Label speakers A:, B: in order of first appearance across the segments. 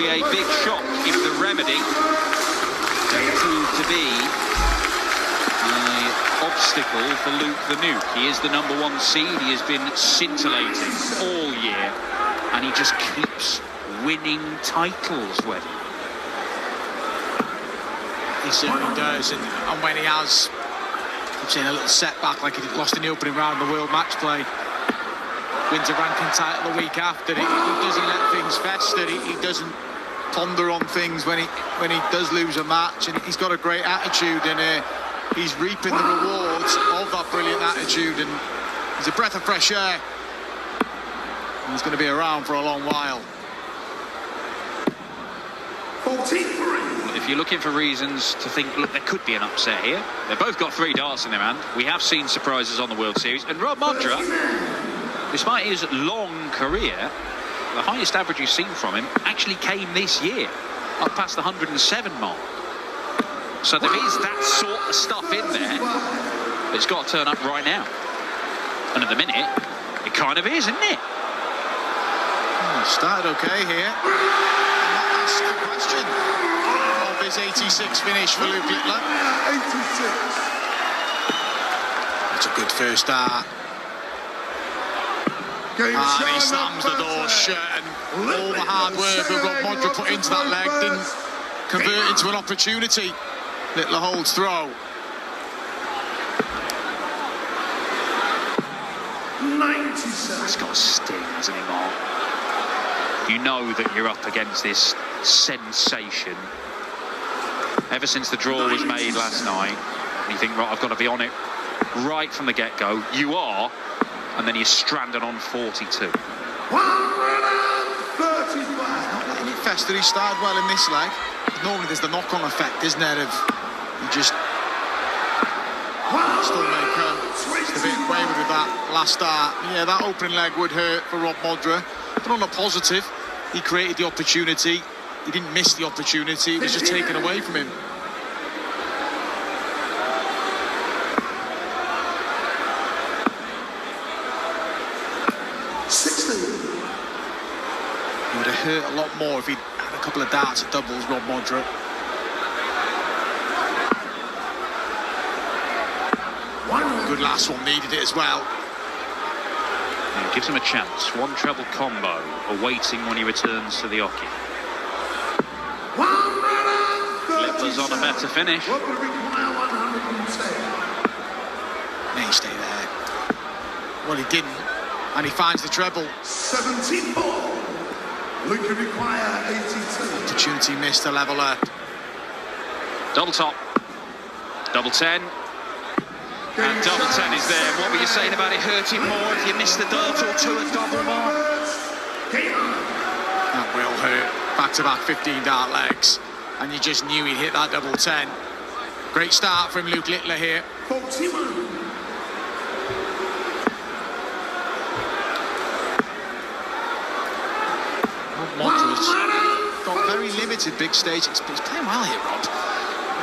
A: be a big shock if the remedy proved to be an obstacle for Luke the Nuke. He is the #1 seed. He has been scintillating all year, and he just keeps winning titles, Weddy.
B: He certainly does, and when he has, I'm seeing a little setback, like he lost in the opening round of the World Match Play, wins a ranking title the week after. He doesn't let things fester. He doesn't ponder on things when he does lose a match, and he's got a great attitude, and he's reaping the rewards of that brilliant attitude, and he's a breath of fresh air. And he's going to be around for a long while.
C: 43.
A: If you're looking for reasons to think, look, there could be an upset here, they've both got 3 darts in their hand. We have seen surprises on the World Series, and Rob Modra, despite his long career, the highest average you've seen from him actually came this year, up past the 107 mark. So there is that sort of stuff in there, but it's got to turn up right now. And at the minute, it kind of is, isn't it?
B: Started okay here. And that's the question of his 86 finish for Luke Littler.
C: 86.
B: It's a good first start. And he slams the door shut, and all the hard work that Rob Modra put into that leg didn't convert into an opportunity. Littler holds throw.
C: 97.
A: It's got a sting, hasn't it, Mark? You know that you're up against this sensation. Ever since the draw was made last night, you think, right, I've got to be on it right from the get-go. You are, and then you're stranded on 42.
C: 135.
B: Not letting it fester. He started well in this leg. Normally there's the knock-on effect, isn't there, of you just still make a bit wayward with that last start. Yeah, that opening leg would hurt for Rob Modra. But on a positive, he created the opportunity. He didn't miss the opportunity. It was just taken away from him. He would have hurt a lot more if he'd had a couple of darts at doubles, Rob Modra. Good last one, needed it as well.
A: And gives him a chance. 1 treble combo awaiting when he returns to the hockey. Littler's on a better finish.
C: What would require 110?
B: May stay there. Well, he didn't, and he finds the treble.
C: 74. Luke would require 82.
B: Opportunity missed to level up.
A: Double top. Double 10. And double 10 is there. What were you saying about it hurting more if you missed the dart or 2 at double mark?
B: That will hurt. Back-to-back 15 dart legs. And you just knew he'd hit that double 10. Great start from Luke Littler here.
C: 41.
B: Modra's got very limited big stage experience. He's playing well here, Rob.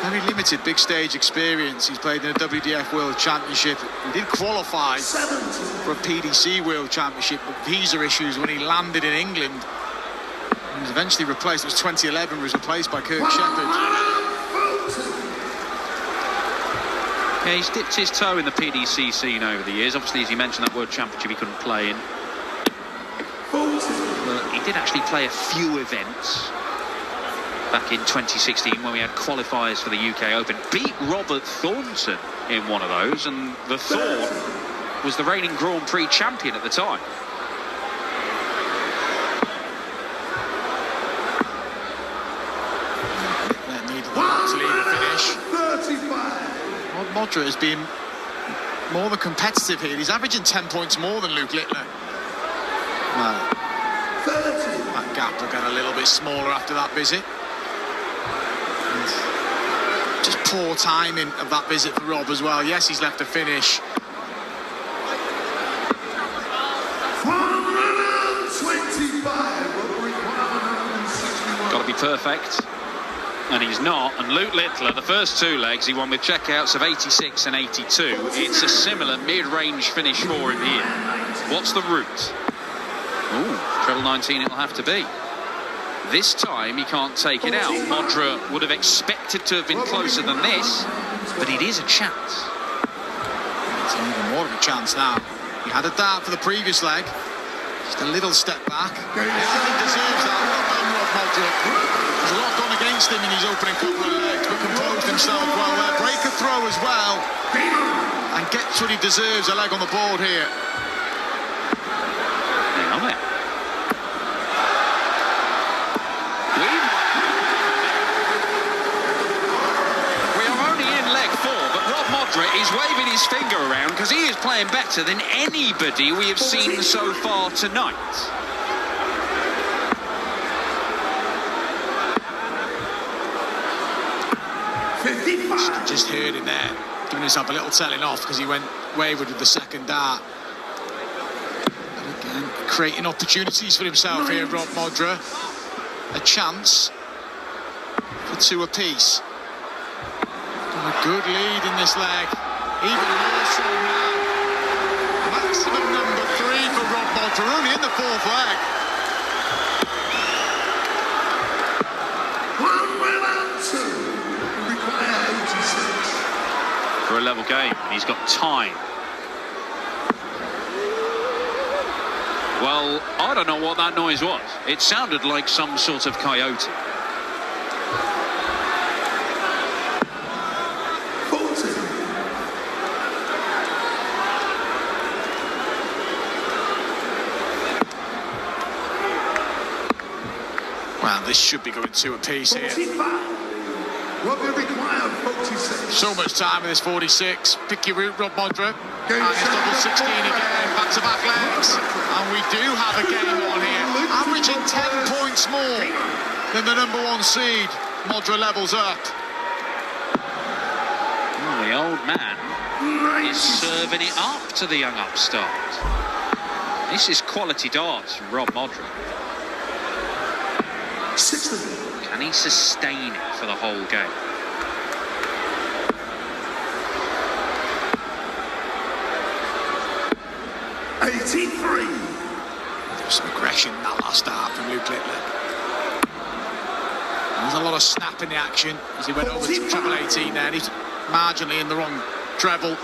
B: Very limited big stage experience. He's played in a WDF World Championship. He did qualify for a PDC World Championship, but visa issues when he landed in England. He was eventually replaced. It was 2011. He was replaced by Kirk Shepherd.
A: Yeah, he's dipped his toe in the PDC scene over the years. Obviously, as he mentioned, that World Championship he couldn't play in. But he did actually play a few events back in 2016 when we had qualifiers for the UK Open. Beat Robert Thornton in one of those, and the Thorn was the reigning Grand Prix champion at the time.
B: That needed the to leave the finish.
C: 35.
B: Modra has been more than competitive here. He's averaging 10 points more than Luke Littler. Well,
C: 30.
B: that gap will get a little bit smaller after that visit. And just poor timing of that visit for Rob as well. Yes, he's left a finish.
C: 125.
A: Got to be perfect. And he's not. And Luke Littler, the first 2 legs, he won with checkouts of 86 and 82. It's a similar mid-range finish for him here. What's the route? Ooh, treble 19 it'll have to be. This time he can't take it out. Modra would have expected to have been closer than this, but it is a chance.
B: It's even more of a chance now. He had a dart for the previous leg. Just a little step back. Everything deserves that. Well done, Modra. There's a lot gone against him in his opening couple of legs, but composed himself well there. Break a throw as well. And gets what he deserves, a leg on the board here.
A: Hang on there. We are only in leg 4, but Rob Modra is waving his finger around because he is playing better than anybody we have seen so far tonight.
B: Just heard him there, giving himself a little telling off because he went wayward with the second dart. And again, creating opportunities for himself here, Rob Modra. A chance for 2 apiece. And a good lead in this leg. Even more so now. Maximum number 3 for Rob Modra, only in the 4th leg.
A: For a level game, he's got time. Well, I don't know what that noise was. It sounded like some sort of coyote.
B: Well, this should be going 2 apiece here. So much time in this 46. Pick your route, Rob Modra. And it's double 16 again. Back-to-back legs. And we do have a game on here. Averaging 10 points more than the number 1 seed. Modra levels up.
A: Well, the old man is serving it up to the young upstart. This is quality darts from Rob Modra. Can he sustain it for the whole game?
B: There's some aggression in that last start from Luke Littler. There's a lot of snap in the action as he went over to treble 18 there. He's marginally in the wrong treble.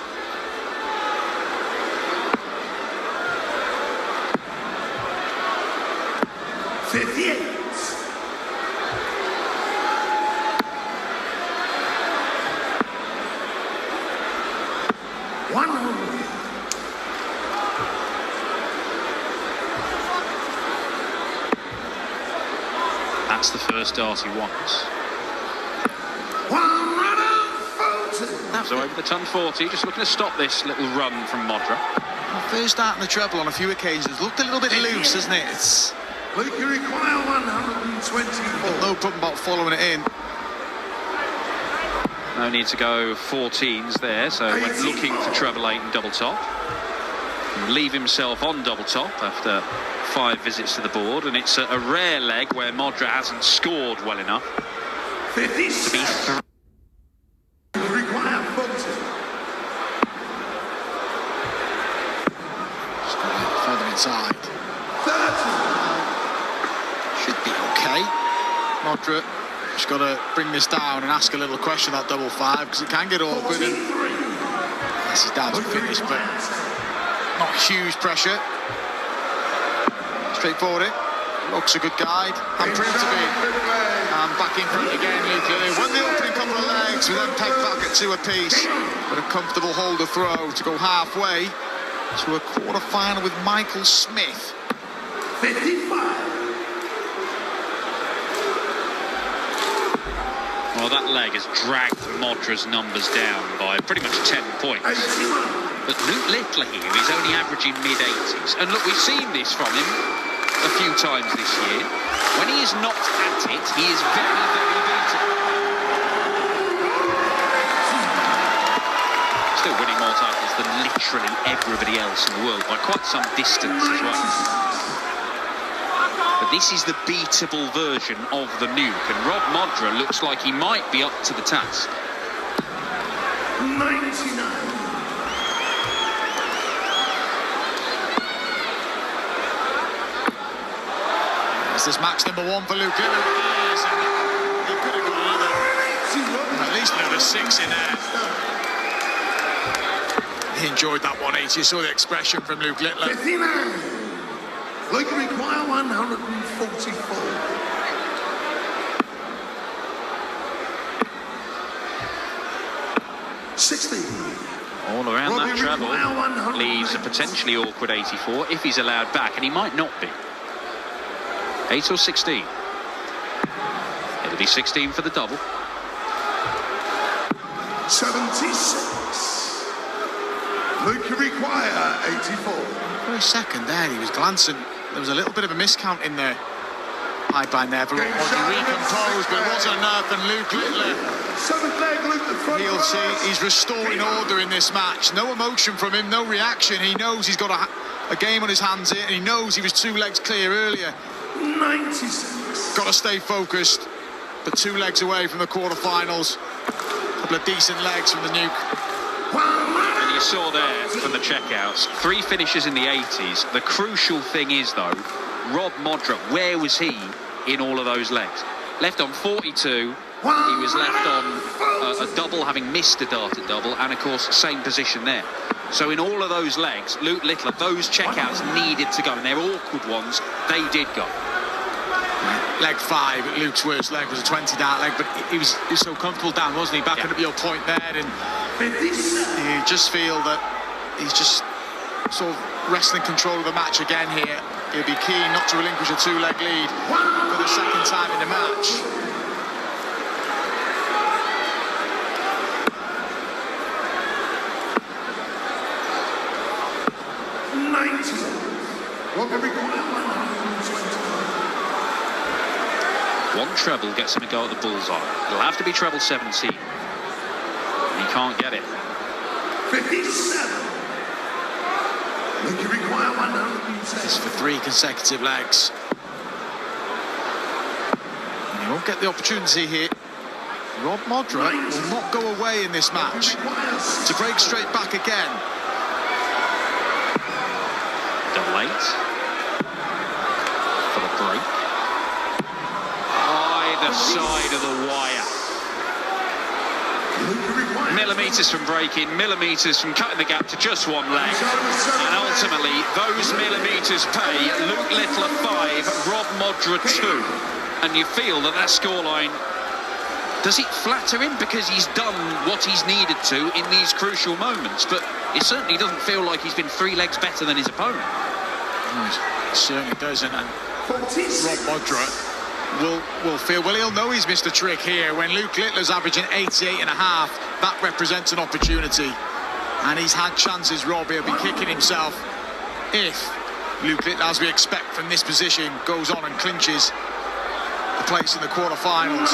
A: That's the first dart he wants. So over the ton 40, just looking to stop this little run from Modra.
B: Well, first dart in the treble on a few occasions. Looked a little bit loose, hasn't it? It's...
C: You require 124.
B: No problem about following it in.
A: No need to go 14s there, so went looking for treble 8 and double top. And leave himself on double top after 5 visits to the board, and it's a rare leg where Modra hasn't scored well enough to be
C: Require 40.
B: Just got it further inside.
C: 30.
B: Should be okay. Modra just got to bring this down and ask a little question that double 5 because it can get awkward. And this is down to finish, but not huge pressure. Straightforward it. Looks a good guide. And proved to be. And back in front again, Luke Lilly. Won the opening couple of legs with them pegged back at 2 apiece. But a comfortable holder throw to go halfway to a quarter-final with Michael Smith.
C: 55.
A: Well, that leg has dragged Modra's numbers down by pretty much 10 points. But Luke Littler here is only averaging mid-80s. And look, we've seen this from him a few times this year. When he is not at it, he is very, very beatable. Still winning more titles than literally everybody else in the world by quite some distance as well. But this is the beatable version of the nuke, and Rob Modra looks like he might be up to the task.
C: 99.
B: There's this match number 1 for Luke Littler? Yes, and he could have got at least another 6 in there. He enjoyed that 180. You saw the expression from Luke Littler.
C: 59. Like require 144. 60.
A: All around
C: Robbie
A: that treble
C: require 100.
A: leaves a potentially awkward 84 if he's allowed back, and he might not be. 8 or 16. It'll be 16 for the double.
C: 76. Luke require 84.
B: For a second there, he was glancing. There was a little bit of a miscount in the pipeline there, but he recomposed, but it wasn't enough, and Luke Littler,
C: 7th leg, Luke the front.
B: he'll see he's restoring order in this match. No emotion from him, no reaction. He knows he's got a game on his hands here, and he knows he was 2 legs clear earlier.
C: 96.
B: Got to stay focused, but 2 legs away from the quarterfinals. A couple of decent legs from the Nuke.
A: And you saw there from the checkouts, 3 finishes in the 80s. The crucial thing is, though, Rob Modra, where was he in all of those legs? Left on 42, he was left on a double, having missed a darted double, and of course, same position there. So in all of those legs, Luke Littler, those checkouts needed to go, and they're awkward ones, they did go.
B: Leg 5, Luke's worst leg, was a 20 dart leg, but he was so comfortable down, wasn't he? Backing up your point there, and
C: 57.
B: you just feel that he's just sort of wrestling control of the match again here. He'll be keen not to relinquish a 2-leg lead for the second time in the match.
A: One treble gets him a go at the bullseye. It'll have to be treble 17. He can't get it.
C: 57. Luke require 110.
B: This for 3 consecutive legs. And he won't get the opportunity here. Rob Modra will not go away in this match. To break straight back again.
A: Double 8. For the break. Either side of the wire. Millimetres from breaking, millimetres from cutting the gap to just 1 leg. And ultimately, those millimetres pay. Luke Littler 5, Rob Modra 2. And you feel that scoreline, does it flatter him because he's done what he's needed to in these crucial moments? But it certainly doesn't feel like he's been 3 legs better than his opponent.
B: It certainly doesn't. And Rob Modra will feel, well, he'll know he's missed a trick here. When Luke Littler's averaging 88.5, that represents an opportunity. And he's had chances, Rob. He'll be kicking himself if Luke Littler, as we expect from this position, goes on and clinches the place in the quarterfinals.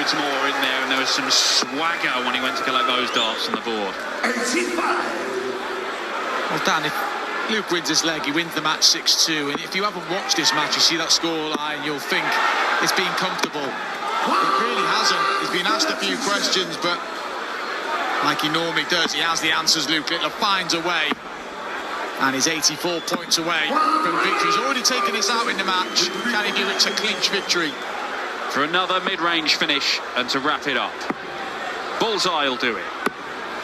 A: More in there, and there was some swagger when he went to collect those darts on the board.
C: 85.
B: Well, Dan, if Luke wins this leg, he wins the match 6-2, and if you haven't watched this match, you see that scoreline, you'll think it's been comfortable. It really hasn't. He's been asked a few questions, but like he normally does, he has the answers. Luke Littler finds a way, and he's 84 points away from victory. He's already taken this out in the match. Can he do it to clinch victory?
A: For another mid-range finish and to wrap it up. Bullseye will do it.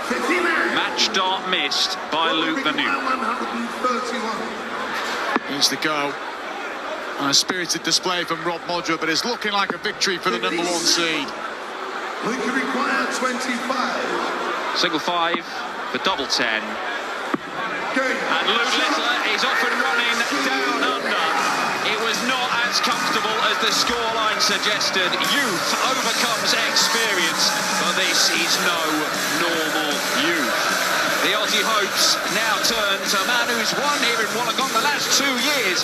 C: 59.
A: Match dart missed by Luke the Nuke.
C: 131.
B: Here's the go. And a spirited display from Rob Modra, but it's looking like a victory for the number 1 seed.
C: Luke require 25.
A: Single 5 for double 10. And Luke Littler is off and running down under. It was not as comfortable as the scoreline suggested. Youth overcomes experience, but this is no normal youth. The Aussie hopes now turn to a man who's won here in Wollongong the last 2 years.